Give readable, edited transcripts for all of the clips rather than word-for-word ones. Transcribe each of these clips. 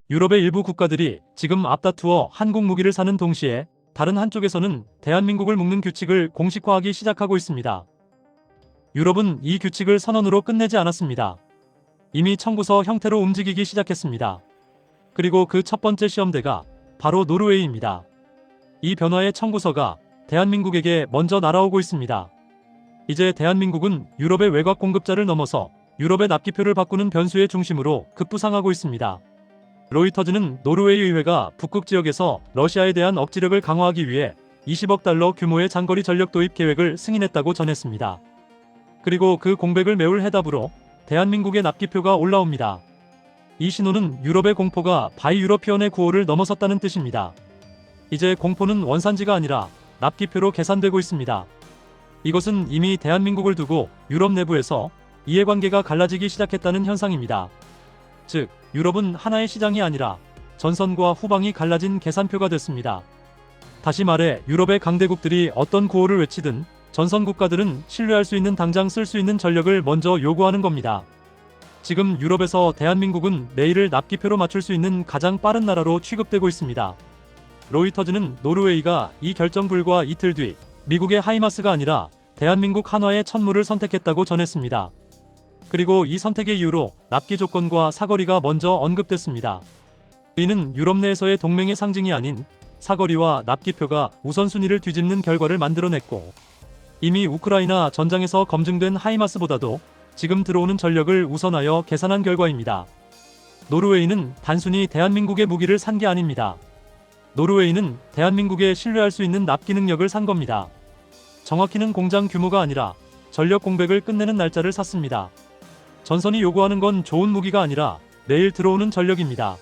유럽의 일부 국가들이 지금 앞다투어 한국 무기를 사는 동시에 다른 한쪽에서는 대한민국을 묶는 규칙을 공식화하기 시작하고 있습니다. 유럽은 이 규칙을 선언으로 끝내지 않았습니다. 이미 청구서 형태로 움직이기 시작했습니다. 그리고 그 첫 번째 시험대가 바로 노르웨이입니다. 이 변화의 청구서가 대한민국에게 먼저 날아오고 있습니다. 이제 대한민국은 유럽의 외곽 공급자를 넘어서 유럽의 납기표를 바꾸는 변수의 중심으로 급부상하고 있습니다. 로이터즈는 노르웨이 의회가 북극 지역에서 러시아에 대한 억지력을 강화하기 위해 20억 달러 규모의 장거리 전력 도입 계획을 승인했다고 전했습니다. 그리고 그 공백을 메울 해답으로 대한민국의 납기표가 올라옵니다. 이 신호는 유럽의 공포가 바이 유러피언의 구호를 넘어섰다는 뜻입니다. 이제 공포는 원산지가 아니라 납기표로 계산되고 있습니다. 이것은 이미 대한민국을 두고 유럽 내부에서 이해관계가 갈라지기 시작했다는 현상입니다. 즉, 유럽은 하나의 시장이 아니라 전선과 후방이 갈라진 계산표가 됐습니다. 다시 말해 유럽의 강대국들이 어떤 구호를 외치든 전선 국가들은 신뢰할 수 있는 당장 쓸 수 있는 전력을 먼저 요구하는 겁니다. 지금 유럽에서 대한민국은 내일을 납기표로 맞출 수 있는 가장 빠른 나라로 취급되고 있습니다. 로이터즈는 노르웨이가 이 결정 불과 이틀 뒤 미국의 하이마스가 아니라 대한민국 한화의 천무를 선택했다고 전했습니다. 그리고 이 선택의 이유로 납기 조건과 사거리가 먼저 언급됐습니다. 이는 유럽 내에서의 동맹의 상징이 아닌 사거리와 납기표가 우선순위를 뒤집는 결과를 만들어냈고, 이미 우크라이나 전장에서 검증된 하이마스보다도 지금 들어오는 전력을 우선하여 계산한 결과입니다. 노르웨이는 단순히 대한민국의 무기를 산 게 아닙니다. 노르웨이는 대한민국에 신뢰할 수 있는 납기 능력을 산 겁니다. 정확히는 공장 규모가 아니라 전력 공백을 끝내는 날짜를 샀습니다. 전선이 요구하는 건 좋은 무기가 아니라 내일 들어오는 전력입니다.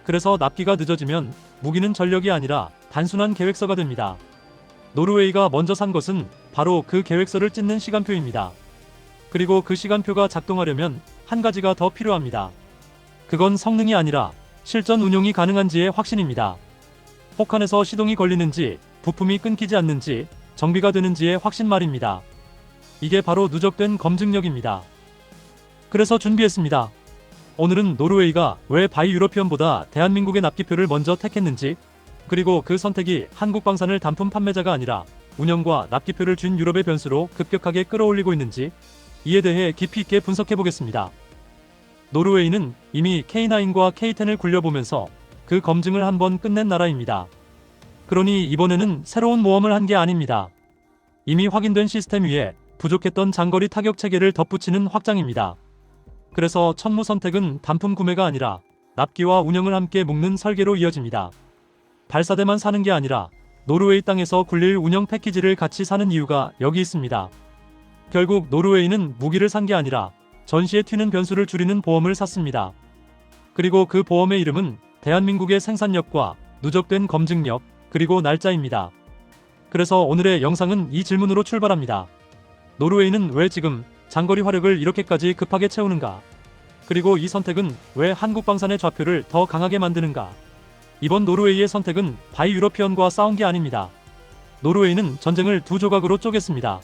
그래서 납기가 늦어지면 무기는 전력이 아니라 단순한 계획서가 됩니다. 노르웨이가 먼저 산 것은 바로 그 계획서를 찢는 시간표입니다. 그리고 그 시간표가 작동하려면 한 가지가 더 필요합니다. 그건 성능이 아니라 실전 운용이 가능한지의 확신입니다. 혹한에서 시동이 걸리는지, 부품이 끊기지 않는지, 정비가 되는지의 확신 말입니다. 이게 바로 누적된 검증력입니다. 그래서 준비했습니다. 오늘은 노르웨이가 왜 바이 유러피언보다 대한민국의 납기표를 먼저 택했는지, 그리고 그 선택이 한국 방산을 단품 판매자가 아니라 운영과 납기표를 준 유럽의 변수로 급격하게 끌어올리고 있는지, 이에 대해 깊이 있게 분석해보겠습니다. 노르웨이는 이미 K9과 K10을 굴려보면서 그 검증을 한번 끝낸 나라입니다. 그러니 이번에는 새로운 모험을 한 게 아닙니다. 이미 확인된 시스템 위에 부족했던 장거리 타격 체계를 덧붙이는 확장입니다. 그래서 천무 선택은 단품 구매가 아니라 납기와 운영을 함께 묶는 설계로 이어집니다. 발사대만 사는 게 아니라 노르웨이 땅에서 굴릴 운영 패키지를 같이 사는 이유가 여기 있습니다. 결국 노르웨이는 무기를 산 게 아니라 전시에 튀는 변수를 줄이는 보험을 샀습니다. 그리고 그 보험의 이름은 대한민국의 생산력과 누적된 검증력, 그리고 날짜입니다. 그래서 오늘의 영상은 이 질문으로 출발합니다. 노르웨이는 왜 지금 장거리 화력을 이렇게까지 급하게 채우는가? 그리고 이 선택은 왜 한국 방산의 좌표를 더 강하게 만드는가? 이번 노르웨이의 선택은 바이 유러피언과 싸운 게 아닙니다. 노르웨이는 전쟁을 두 조각으로 쪼갰습니다.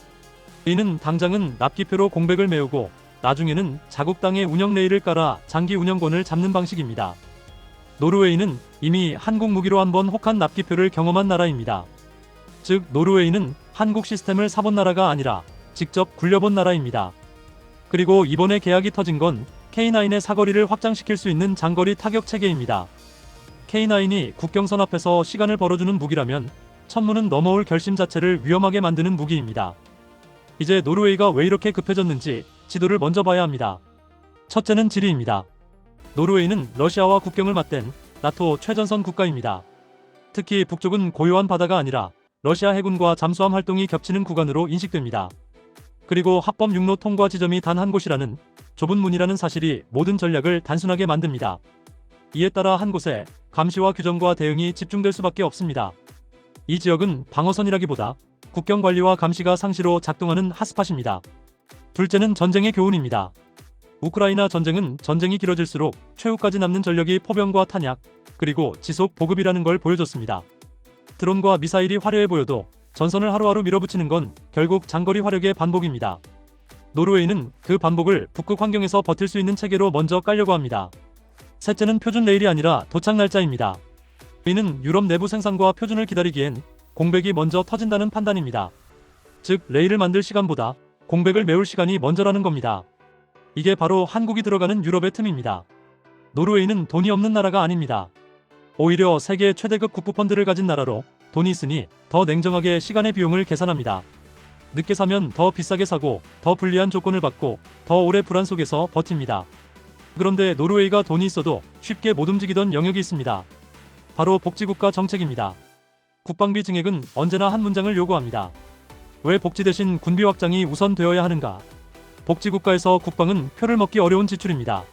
이는 당장은 납기표로 공백을 메우고 나중에는 자국 땅에 운영 레일을 깔아 장기 운영권을 잡는 방식입니다. 노르웨이는 이미 한국 무기로 한번 혹한 납기표를 경험한 나라입니다. 즉 노르웨이는 한국 시스템을 사본 나라가 아니라 직접 굴려본 나라입니다. 그리고 이번에 계약이 터진 건 K9의 사거리를 확장시킬 수 있는 장거리 타격 체계입니다. K9이 국경선 앞에서 시간을 벌어주는 무기라면 천무는 넘어올 결심 자체를 위험하게 만드는 무기입니다. 이제 노르웨이가 왜 이렇게 급해졌는지 지도를 먼저 봐야 합니다. 첫째는 지리입니다. 노르웨이는 러시아와 국경을 맞댄 나토 최전선 국가입니다. 특히 북쪽은 고요한 바다가 아니라 러시아 해군과 잠수함 활동이 겹치는 구간으로 인식됩니다. 그리고 합법 육로 통과 지점이 단 한 곳이라는 좁은 문이라는 사실이 모든 전략을 단순하게 만듭니다. 이에 따라 한 곳에 감시와 규정과 대응이 집중될 수밖에 없습니다. 이 지역은 방어선이라기보다 국경 관리와 감시가 상시로 작동하는 핫스팟입니다. 둘째는 전쟁의 교훈입니다. 우크라이나 전쟁은 전쟁이 길어질수록 최후까지 남는 전력이 포병과 탄약, 그리고 지속 보급이라는 걸 보여줬습니다. 드론과 미사일이 화려해 보여도 전선을 하루하루 밀어붙이는 건 결국 장거리 화력의 반복입니다. 노르웨이는 그 반복을 북극 환경에서 버틸 수 있는 체계로 먼저 깔려고 합니다. 셋째는 표준 레일이 아니라 도착 날짜입니다. 이는 유럽 내부 생산과 표준을 기다리기엔 공백이 먼저 터진다는 판단입니다. 즉 레일을 만들 시간보다 공백을 메울 시간이 먼저라는 겁니다. 이게 바로 한국이 들어가는 유럽의 틈입니다. 노르웨이는 돈이 없는 나라가 아닙니다. 오히려 세계 최대급 국부펀드를 가진 나라로 돈이 있으니 더 냉정하게 시간의 비용을 계산합니다. 늦게 사면 더 비싸게 사고 더 불리한 조건을 받고 더 오래 불안 속에서 버팁니다. 그런데 노르웨이가 돈이 있어도 쉽게 못 움직이던 영역이 있습니다. 바로 복지국가 정책입니다. 국방비 증액은 언제나 한 문장을 요구합니다. 왜 복지 대신 군비 확장이 우선되어야 하는가? 복지국가에서 국방은 표를 먹기 어려운 지출입니다.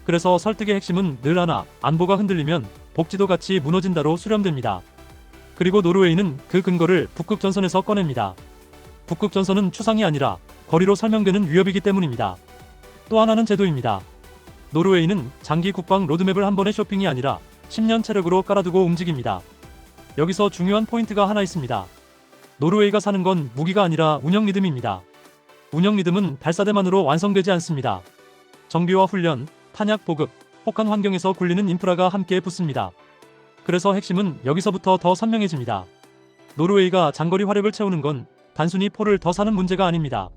그래서 설득의 핵심은 늘 하나, 안보가 흔들리면 복지도 같이 무너진다로 수렴됩니다. 그리고 노르웨이는 그 근거를 북극전선에서 꺼냅니다. 북극전선은 추상이 아니라 거리로 설명되는 위협이기 때문입니다. 또 하나는 제도입니다. 노르웨이는 장기 국방 로드맵을 한 번의 쇼핑이 아니라 10년 체력으로 깔아두고 움직입니다. 여기서 중요한 포인트가 하나 있습니다. 노르웨이가 사는 건 무기가 아니라 운영 리듬입니다. 운영 리듬은 발사대만으로 완성되지 않습니다. 정비와 훈련, 탄약 보급, 혹한 환경에서 굴리는 인프라가 함께 붙습니다. 그래서 핵심은 여기서부터 더 선명해집니다. 노르웨이가 장거리 화력을 채우는 건 단순히 포를 더 사는 문제가 아닙니다.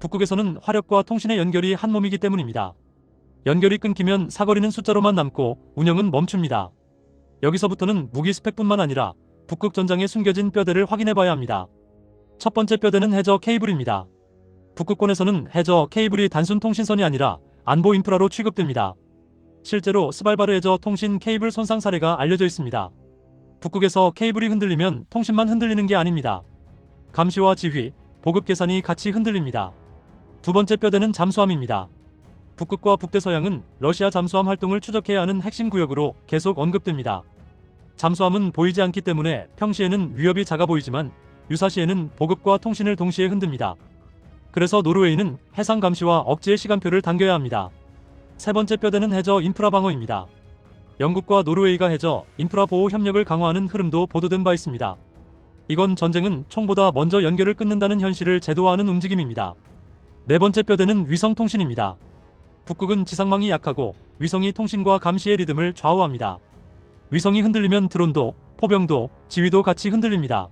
북극에서는 화력과 통신의 연결이 한 몸이기 때문입니다. 연결이 끊기면 사거리는 숫자로만 남고 운영은 멈춥니다. 여기서부터는 무기 스펙뿐만 아니라 북극 전장에 숨겨진 뼈대를 확인해봐야 합니다. 첫 번째 뼈대는 해저 케이블입니다. 북극권에서는 해저 케이블이 단순 통신선이 아니라 안보 인프라로 취급됩니다. 실제로 스발바르 해저 통신 케이블 손상 사례가 알려져 있습니다. 북극에서 케이블이 흔들리면 통신만 흔들리는 게 아닙니다. 감시와 지휘, 보급 계산이 같이 흔들립니다. 두 번째 뼈대는 잠수함입니다. 북극과 북대서양은 러시아 잠수함 활동을 추적해야 하는 핵심 구역으로 계속 언급됩니다. 잠수함은 보이지 않기 때문에 평시에는 위협이 작아 보이지만 유사시에는 보급과 통신을 동시에 흔듭니다. 그래서 노르웨이는 해상 감시와 억지의 시간표를 당겨야 합니다. 세 번째 뼈대는 해저 인프라 방어입니다. 영국과 노르웨이가 해저 인프라 보호 협력을 강화하는 흐름도 보도된 바 있습니다. 이건 전쟁은 총보다 먼저 연결을 끊는다는 현실을 제도화하는 움직임입니다. 네 번째 뼈대는 위성 통신입니다. 북극은 지상망이 약하고 위성이 통신과 감시의 리듬을 좌우합니다. 위성이 흔들리면 드론도, 포병도, 지휘도 같이 흔들립니다.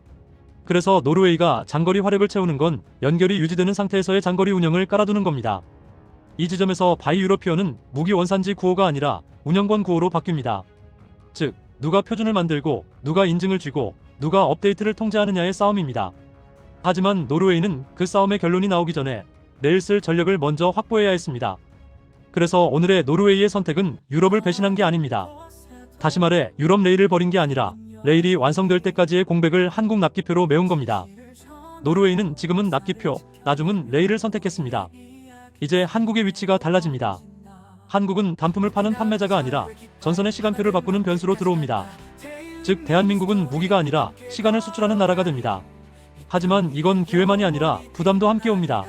그래서 노르웨이가 장거리 화력을 채우는 건 연결이 유지되는 상태에서의 장거리 운영을 깔아두는 겁니다. 이 지점에서 바이 유로피언은 무기 원산지 구호가 아니라 운영권 구호로 바뀝니다. 즉, 누가 표준을 만들고 누가 인증을 쥐고 누가 업데이트를 통제하느냐의 싸움입니다. 하지만 노르웨이는 그 싸움의 결론이 나오기 전에 내일 쓸 전력을 먼저 확보해야 했습니다. 그래서 오늘의 노르웨이의 선택은 유럽을 배신한 게 아닙니다. 다시 말해 유럽 레일을 버린 게 아니라 레일이 완성될 때까지의 공백을 한국 납기표로 메운 겁니다. 노르웨이는 지금은 납기표, 나중은 레일을 선택했습니다. 이제 한국의 위치가 달라집니다. 한국은 단품을 파는 판매자가 아니라 전선의 시간표를 바꾸는 변수로 들어옵니다. 즉 대한민국은 무기가 아니라 시간을 수출하는 나라가 됩니다. 하지만 이건 기회만이 아니라 부담도 함께 옵니다.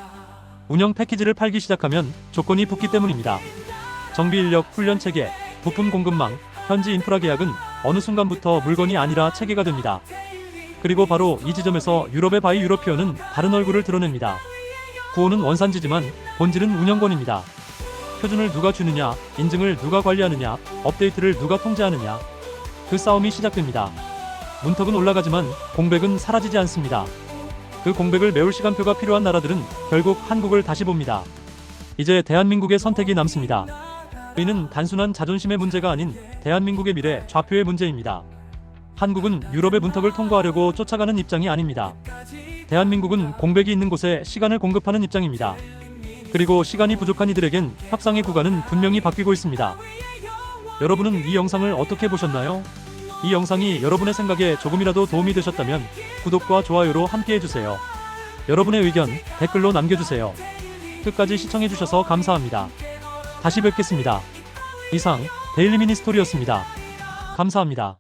운영 패키지를 팔기 시작하면 조건이 붙기 때문입니다. 정비 인력, 훈련 체계, 부품 공급망, 현지 인프라 계약은 어느 순간부터 물건이 아니라 체계가 됩니다. 그리고 바로 이 지점에서 유럽의 바이 유로피언은 다른 얼굴을 드러냅니다. 구호는 원산지지만 본질은 운영권입니다. 표준을 누가 주느냐, 인증을 누가 관리하느냐, 업데이트를 누가 통제하느냐. 그 싸움이 시작됩니다. 문턱은 올라가지만 공백은 사라지지 않습니다. 그 공백을 메울 시간표가 필요한 나라들은 결국 한국을 다시 봅니다. 이제 대한민국의 선택이 남습니다. 이는 단순한 자존심의 문제가 아닌 대한민국의 미래 좌표의 문제입니다. 한국은 유럽의 문턱을 통과하려고 쫓아가는 입장이 아닙니다. 대한민국은 공백이 있는 곳에 시간을 공급하는 입장입니다. 그리고 시간이 부족한 이들에겐 협상의 구간은 분명히 바뀌고 있습니다. 여러분은 이 영상을 어떻게 보셨나요? 이 영상이 여러분의 생각에 조금이라도 도움이 되셨다면 구독과 좋아요로 함께 해주세요. 여러분의 의견 댓글로 남겨주세요. 끝까지 시청해주셔서 감사합니다. 다시 뵙겠습니다. 이상 데일리 미니스토리였습니다. 감사합니다.